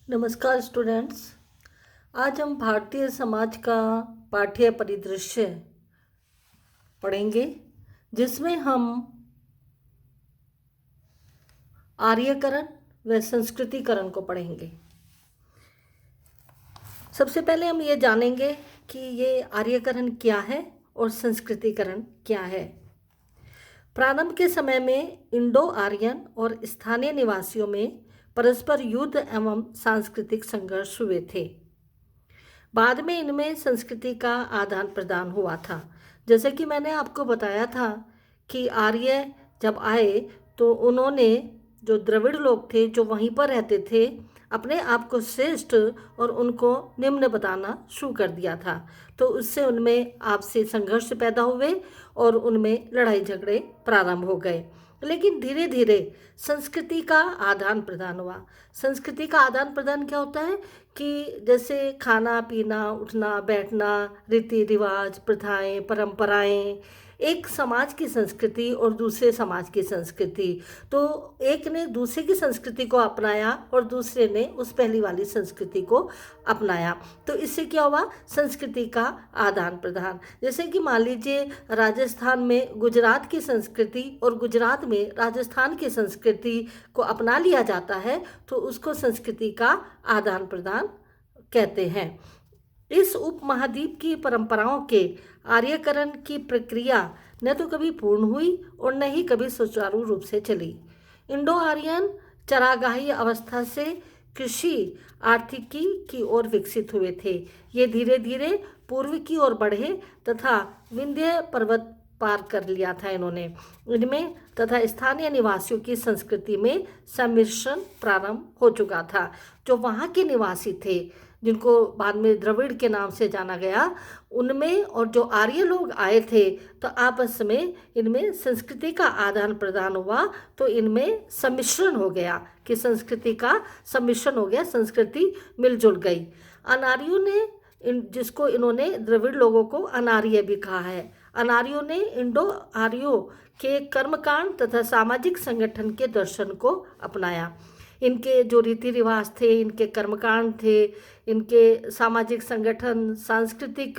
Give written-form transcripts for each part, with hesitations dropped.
नमस्कार स्टूडेंट्स। आज हम भारतीय समाज का पाठ्य परिदृश्य पढ़ेंगे, जिसमें हम आर्यकरण व संस्कृतिकरण को पढ़ेंगे। सबसे पहले हम ये जानेंगे कि ये आर्यकरण क्या है और संस्कृतिकरण क्या है। प्रारंभ के समय में इंडो आर्यन और स्थानीय निवासियों में परस्पर युद्ध एवं सांस्कृतिक संघर्ष हुए थे। बाद में इनमें संस्कृति का आदान प्रदान हुआ था। जैसे कि मैंने आपको बताया था कि आर्य जब आए तो उन्होंने, जो द्रविड़ लोग थे जो वहीं पर रहते थे, अपने आप को श्रेष्ठ और उनको निम्न बताना शुरू कर दिया था। तो उससे उनमें आपसी संघर्ष पैदा हुए और उनमें लड़ाई झगड़े प्रारंभ हो गए। लेकिन धीरे धीरे संस्कृति का आदान प्रदान हुआ। संस्कृति का आदान प्रदान क्या होता है कि जैसे खाना पीना, उठना बैठना, रीति रिवाज, प्रथाएं, परंपराएं, एक समाज की संस्कृति और दूसरे समाज की संस्कृति। तो एक ने दूसरे की संस्कृति को अपनाया और दूसरे ने उस पहली वाली संस्कृति को अपनाया। तो इससे क्या हुआ? संस्कृति का आदान प्रदान। जैसे कि मान लीजिए राजस्थान में गुजरात की संस्कृति और गुजरात में राजस्थान की संस्कृति को अपना लिया जाता है, तो उसको संस्कृति का आदान प्रदान कहते हैं। इस उपमहाद्वीप की परंपराओं के आर्यकरण की प्रक्रिया न तो कभी पूर्ण हुई और न ही कभी सुचारू रूप से चली। इंडो आर्यन चरागाही अवस्था से कृषि आर्थिकी की ओर विकसित हुए थे। ये धीरे धीरे पूर्व की ओर बढ़े तथा विंध्य पर्वत पार कर लिया था इन्होंने। इनमें तथा स्थानीय निवासियों की संस्कृति में सम्मिश्रण प्रारंभ हो चुका था। जो वहाँ के निवासी थे, जिनको बाद में द्रविड़ के नाम से जाना गया, उनमें और जो आर्य लोग आए थे, तो आपस में इनमें संस्कृति का आदान प्रदान हुआ। तो इनमें सम्मिश्रण हो गया कि संस्कृति का सम्मिश्रण हो गया, संस्कृति मिलजुल गई। अनार्यों ने, जिसको इन्होंने द्रविड़ लोगों को अनार्य भी कहा है, अनार्यों ने इंडो आर्यों के कर्मकांड तथा सामाजिक संगठन के दर्शन को अपनाया। इनके जो रीति रिवाज थे, इनके कर्मकांड थे, इनके सामाजिक संगठन, सांस्कृतिक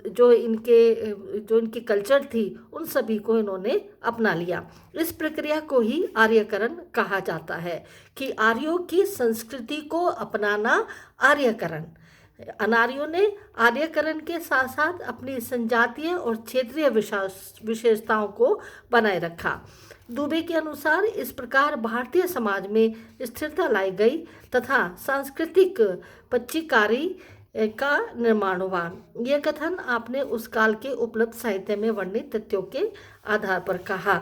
जो इनकी कल्चर थी, उन सभी को इन्होंने अपना लिया। इस प्रक्रिया को ही आर्यकरण कहा जाता है कि आर्यों की संस्कृति को अपनाना आर्यकरण। अनार्यों ने आर्यकरण के साथ साथ अपनी संजातीय और क्षेत्रीय विशेषताओं को बनाए रखा। दुबे के अनुसार इस प्रकार भारतीय समाज में स्थिरता लाई गई तथा सांस्कृतिक पच्चीकारी का निर्माण हुआ। यह कथन आपने उस काल के उपलब्ध साहित्य में वर्णित तथ्यों के आधार पर कहा।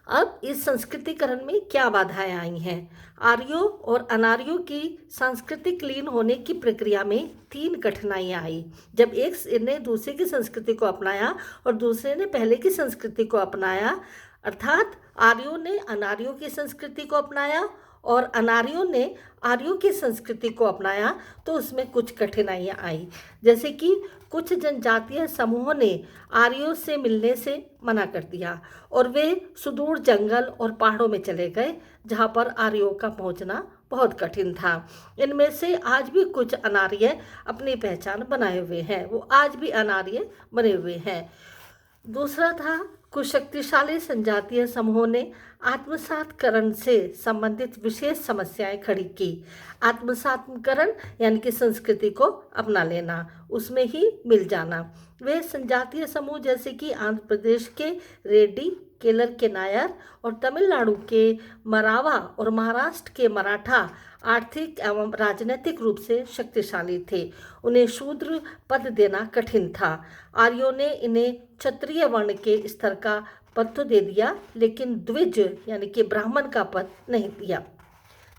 अब इस संस्कृतिकरण में क्या बाधाएं आई हैं? आर्यों और अनार्यों की सांस्कृतिक लीन होने की प्रक्रिया में 3 कठिनाइयां आई। जब एक ने दूसरे की संस्कृति को अपनाया और दूसरे ने पहले की संस्कृति को अपनाया, अर्थात आर्यों ने अनार्यों की संस्कृति को अपनाया और अनार्यों ने आर्यों की संस्कृति को अपनाया, तो उसमें कुछ कठिनाइयां आई। जैसे कि कुछ जनजातीय समूहों ने आर्यों से मिलने से मना कर दिया और वे सुदूर जंगल और पहाड़ों में चले गए, जहां पर आर्यों का पहुंचना बहुत कठिन था। इनमें से आज भी कुछ अनार्य अपनी पहचान बनाए हुए हैं, वो आज भी अनार्य बने हुए हैं। दूसरा था, कुछ शक्तिशाली संजातीय समूहों ने आत्मसातकरण से संबंधित विशेष समस्याएं खड़ी की। आत्मसातकरण यानी कि संस्कृति को अपना लेना, उसमें ही मिल जाना। वे संजातीय समूह जैसे कि आंध्र प्रदेश के रेड्डी, केरल के नायर और तमिलनाडु के मरावा और महाराष्ट्र के मराठा आर्थिक एवं राजनीतिक रूप से शक्तिशाली थे। उन्हें शूद्र पद देना कठिन था। आर्यों ने इन्हें क्षत्रिय वर्ण के स्तर का पद तो दे दिया, लेकिन द्विज यानी कि ब्राह्मण का पद नहीं दिया।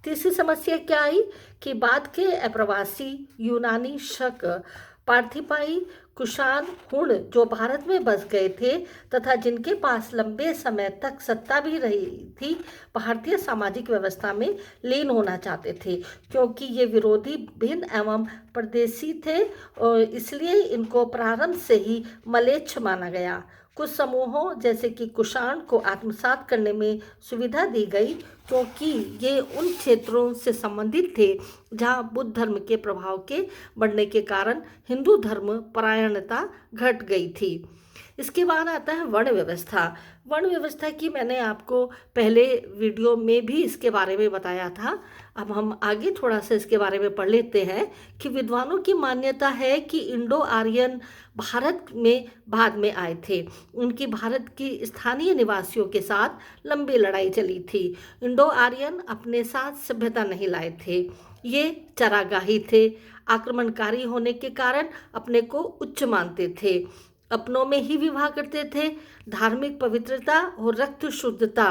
तीसरी समस्या क्या आई कि बाद के अप्रवासी यूनानी शक, पार्थिपाई, कुषाण, हुण जो भारत में बस गए थे तथा जिनके पास लंबे समय तक सत्ता भी रही थी, भारतीय सामाजिक व्यवस्था में लीन होना चाहते थे। क्योंकि ये विरोधी, भिन्न एवं परदेशी थे और इसलिए इनको प्रारंभ से ही मलेच्छ माना गया। कुछ समूहों जैसे कि कुषाण को आत्मसात करने में सुविधा दी गई, क्योंकि ये उन क्षेत्रों से संबंधित थे जहाँ बुद्ध धर्म के प्रभाव के बढ़ने के कारण हिंदू धर्म परायणता घट गई थी। इसके बाद आता है वर्ण व्यवस्था। वर्ण व्यवस्था की मैंने आपको पहले वीडियो में भी इसके बारे में बताया था। अब हम आगे थोड़ा सा इसके बारे में पढ़ लेते हैं कि विद्वानों की मान्यता है कि इंडो आर्यन भारत में बाद में आए थे। उनकी भारत की स्थानीय निवासियों के साथ लंबी लड़ाई चली थी। इंडो आर्यन अपने साथ सभ्यता नहीं लाए थे, ये चरागाही थे। आक्रमणकारी होने के कारण अपने को उच्च मानते थे, अपनों में ही विवाह करते थे। धार्मिक पवित्रता और रक्त शुद्धता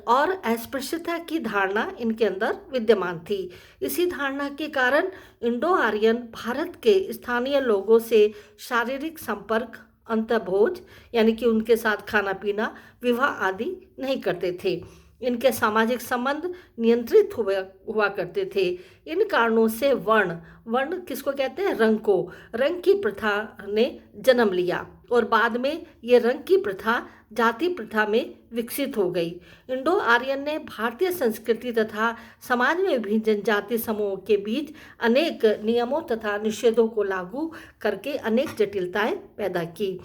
और अस्पृश्यता की धारणा इनके अंदर विद्यमान थी। इसी धारणा के कारण इंडो आर्यन भारत के स्थानीय लोगों से शारीरिक संपर्क, अंतर्भोज यानी कि उनके साथ खाना पीना, विवाह आदि नहीं करते थे। इनके सामाजिक संबंध नियंत्रित हुआ करते थे। इन कारणों से वर्ण वर्ण किसको कहते हैं? रंग को, रंग की प्रथा ने जन्म लिया और बाद में ये रंग की प्रथा जाति प्रथा में विकसित हो गई। इंडो आर्यन ने भारतीय संस्कृति तथा समाज में विभिन्न जनजाति समूहों के बीच अनेक नियमों तथा निषेधों को लागू करके अनेक जटिलताएं पैदा की।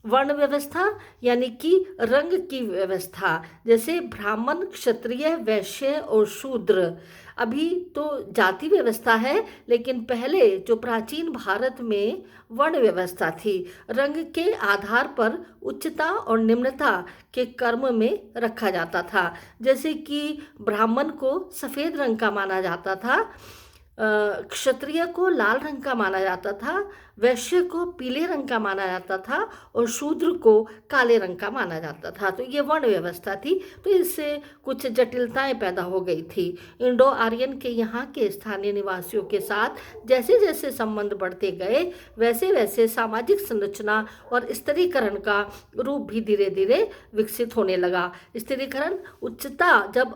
वर्ण व्यवस्था यानी कि रंग की व्यवस्था, जैसे ब्राह्मण, क्षत्रिय, वैश्य और शूद्र। अभी तो जाति व्यवस्था है, लेकिन पहले जो प्राचीन भारत में वर्ण व्यवस्था थी, रंग के आधार पर उच्चता और निम्नता के कर्म में रखा जाता था। जैसे कि ब्राह्मण को सफ़ेद रंग का माना जाता था, क्षत्रिय को लाल रंग का माना जाता था, वैश्य को पीले रंग का माना जाता था और शूद्र को काले रंग का माना जाता था। तो ये वर्ण व्यवस्था थी। तो इससे कुछ जटिलताएं पैदा हो गई थी। इंडो आर्यन के यहाँ के स्थानीय निवासियों के साथ जैसे जैसे संबंध बढ़ते गए, वैसे वैसे सामाजिक संरचना और स्त्रीकरण का रूप भी धीरे धीरे विकसित होने लगा। स्त्रीकरण, उच्चता, जब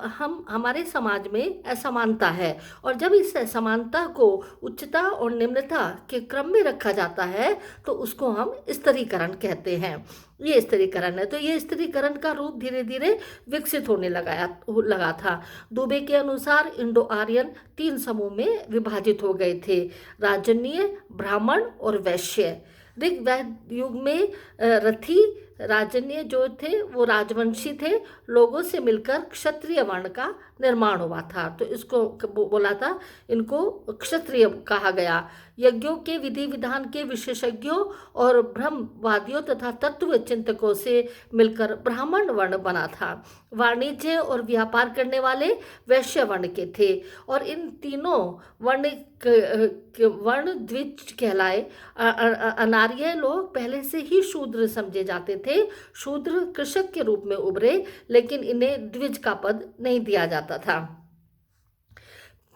हमारे समाज में असमानता है और जब इस असमानता को उच्चता और निम्नता के क्रम में रखा जाता है तो उसको हम स्त्रीकरण कहते हैं। ये स्त्रीकरण है। तो ये स्त्रीकरण का रूप धीरे धीरे विकसित होने लगा था। दुबे के अनुसार इंडो आर्यन 3 समूह में विभाजित हो गए थे: राजन्य, ब्राह्मण और वैश्य। ऋग्वेद युग में रथी राजन्य जो थे वो राजवंशी थे, लोगों से मिलकर क्षत्रिय वर्ण का निर्माण हुआ था। तो इसको बोला था, इनको क्षत्रिय कहा गया। यज्ञों के विधि विधान के विशेषज्ञों और ब्रह्मवादियों तथा तत्व चिंतकों से मिलकर ब्राह्मण वर्ण बना था। वाणिज्य और व्यापार करने वाले वैश्य वर्ण के थे और इन तीनों वर्ण द्विज कहलाए। अनार्य लोग पहले से ही शूद्र समझे जाते थे। शूद्र कृषक के रूप में उभरे, लेकिन इन्हें द्विज का पद नहीं दिया जाता था।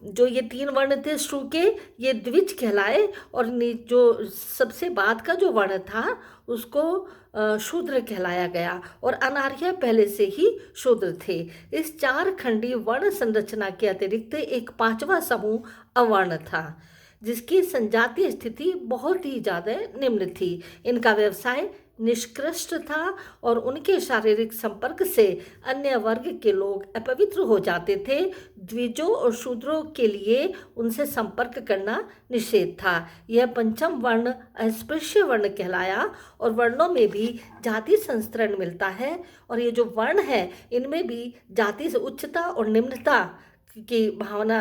जो ये 3 वर्ण थे श्रु के, ये द्विज कहलाए और जो सबसे बाद का जो वर्ण था उसको शूद्र कहलाया गया और अनार्य पहले से ही शूद्र थे। इस 4 खंडी वर्ण संरचना के अतिरिक्त एक 5वां समूह अवर्ण था, जिसकी संजातीय स्थिति बहुत ही ज़्यादा निम्न थी। इनका व्यवसाय निष्कृष्ट था और उनके शारीरिक संपर्क से अन्य वर्ग के लोग अपवित्र हो जाते थे। द्विजों और शूद्रों के लिए उनसे संपर्क करना निषेध था। यह 5वां वर्ण अस्पृश्य वर्ण कहलाया और वर्णों में भी जाति संस्तरण मिलता है और ये जो वर्ण है इनमें भी जाति से उच्चता और निम्नता की भावना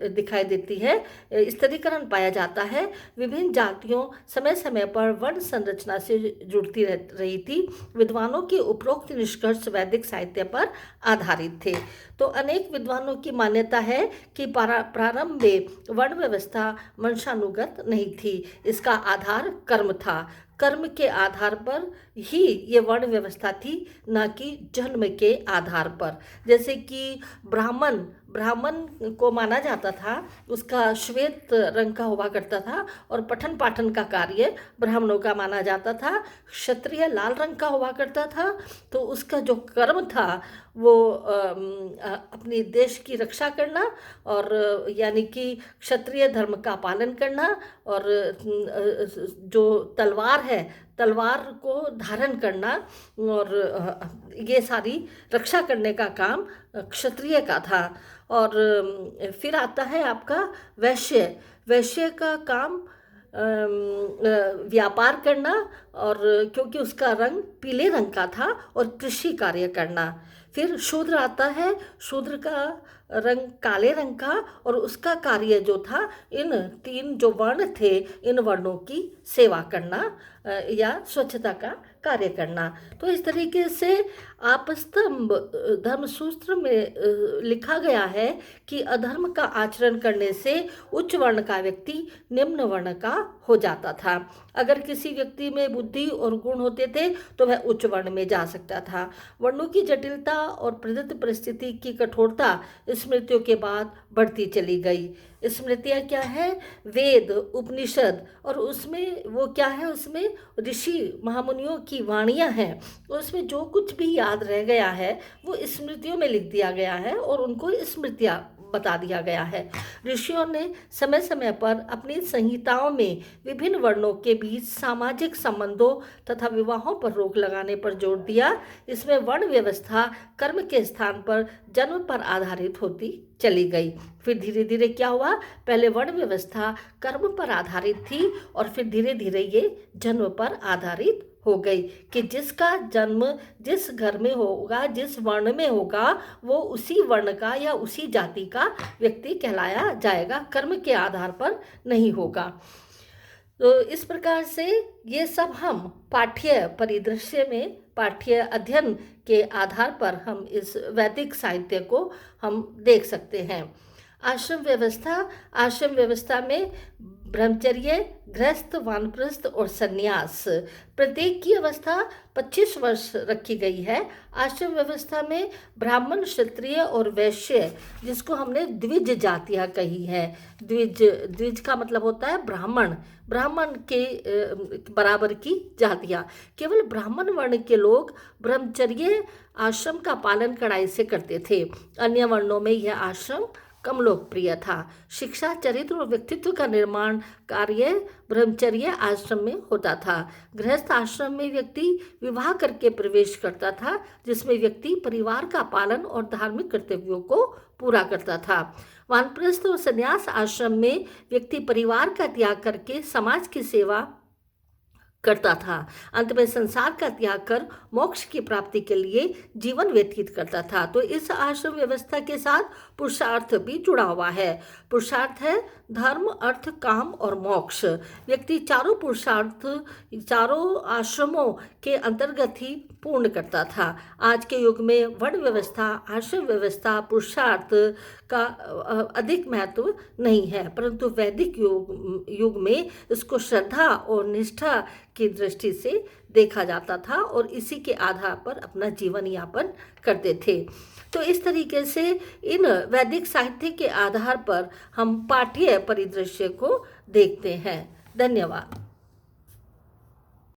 दिखाई देती है। स्त्रीकरण पाया जाता है। विभिन्न जातियों समय समय पर वर्ण संरचना से जुड़ती रही थी। विद्वानों के उपरोक्त निष्कर्ष वैदिक साहित्य पर आधारित थे। तो अनेक विद्वानों की मान्यता है कि प्रारंभ में वर्ण व्यवस्था वंशानुगत नहीं थी, इसका आधार कर्म था। कर्म के आधार पर ही ये वर्ण व्यवस्था थी, न कि जन्म के आधार पर। जैसे कि ब्राह्मण को माना जाता था, उसका श्वेत रंग का हुआ करता था और पठन पाठन का कार्य ब्राह्मणों का माना जाता था। क्षत्रिय लाल रंग का हुआ करता था, तो उसका जो कर्म था वो अपने देश की रक्षा करना और यानी कि क्षत्रिय धर्म का पालन करना, और जो तलवार है तलवार को धारण करना और ये सारी रक्षा करने का काम क्षत्रिय का था। और फिर आता है आपका वैश्य। वैश्य का काम व्यापार करना, और क्योंकि उसका रंग पीले रंग का था, और कृषि कार्य करना। फिर शूद्र आता है। शूद्र का रंग काले रंग का, और उसका कार्य जो था इन 3 जो वर्ण थे इन वर्णों की सेवा करना या स्वच्छता का कार्य करना। तो इस तरीके से आपस्तंभ धर्मसूत्र में लिखा गया है कि अधर्म का आचरण करने से उच्च वर्ण का व्यक्ति निम्न वर्ण का हो जाता था। अगर किसी व्यक्ति में बुद्धि और गुण होते थे तो वह उच्च वर्ण में जा सकता था। वर्णों की जटिलता और प्रदत्त परिस्थिति की कठोरता स्मृतियों के बाद बढ़ती चली गई। स्मृतियाँ क्या है? वेद, उपनिषद, और उसमें वो क्या है, उसमें ऋषि महामुनियों की वाणियाँ हैं। उसमें जो कुछ भी याद रह गया है वो स्मृतियों में लिख दिया गया है और उनको स्मृतियाँ बता दिया गया है। ऋषियों ने समय समय पर अपनी संहिताओं में विभिन्न वर्णों के बीच सामाजिक संबंधों तथा विवाहों पर रोक लगाने पर जोर दिया। इसमें वर्ण व्यवस्था कर्म के स्थान पर जन्म पर आधारित होती चली गई। फिर धीरे धीरे क्या हुआ? पहले वर्ण व्यवस्था कर्म पर आधारित थी और फिर धीरे धीरे ये जन्म पर आधारित हो गई कि जिसका जन्म जिस घर में होगा, जिस वर्ण में होगा, वो उसी वर्ण का या उसी जाति का व्यक्ति कहलाया जाएगा, कर्म के आधार पर नहीं होगा। तो इस प्रकार से ये सब हम पाठ्य परिदृश्य में, पाठ्य अध्ययन के आधार पर हम इस वैदिक साहित्य को हम देख सकते हैं। आश्रम व्यवस्था। आश्रम व्यवस्था में ब्रह्मचर्य, गृहस्थ, वानप्रस्थ और सन्यास, प्रत्येक की अवस्था 25 वर्ष रखी गई है। आश्रम व्यवस्था में ब्राह्मण, क्षत्रिय और वैश्य, जिसको हमने द्विज जातियाँ कही है। द्विज का मतलब होता है ब्राह्मण, ब्राह्मण के बराबर की जातियाँ। केवल ब्राह्मण वर्ण के लोग ब्रह्मचर्य आश्रम का पालन कड़ाई से करते थे। अन्य वर्णों में यह आश्रम कम लोकप्रिय था। शिक्षा, चरित्र और व्यक्तित्व का निर्माण कार्य ब्रह्मचर्य आश्रम में होता था। गृहस्थ आश्रम में व्यक्ति विवाह करके प्रवेश करता था, जिसमें व्यक्ति परिवार का पालन और धार्मिक कर्तव्यों को पूरा करता था। वानप्रस्थ और संन्यास आश्रम में व्यक्ति परिवार का त्याग करके समाज की सेवा करता था। अंत में संसार का त्याग कर मोक्ष की प्राप्ति के लिए जीवन व्यतीत करता था। तो इस आश्रम व्यवस्था के साथ पुरुषार्थ भी जुड़ा हुआ है। पुरुषार्थ है धर्म, अर्थ, काम और मोक्ष। व्यक्ति चारों पुरुषार्थ चारों आश्रमों के अंतर्गत ही पूर्ण करता था। आज के युग में वर्ण व्यवस्था, आश्रम व्यवस्था, पुरुषार्थ का अधिक महत्व नहीं है, परंतु वैदिक युग में इसको श्रद्धा और निष्ठा की दृष्टि से देखा जाता था और इसी के आधार पर अपना जीवन यापन करते थे। तो इस तरीके से इन वैदिक साहित्य के आधार पर हम पाठ्य परिदृश्य को देखते हैं। धन्यवाद।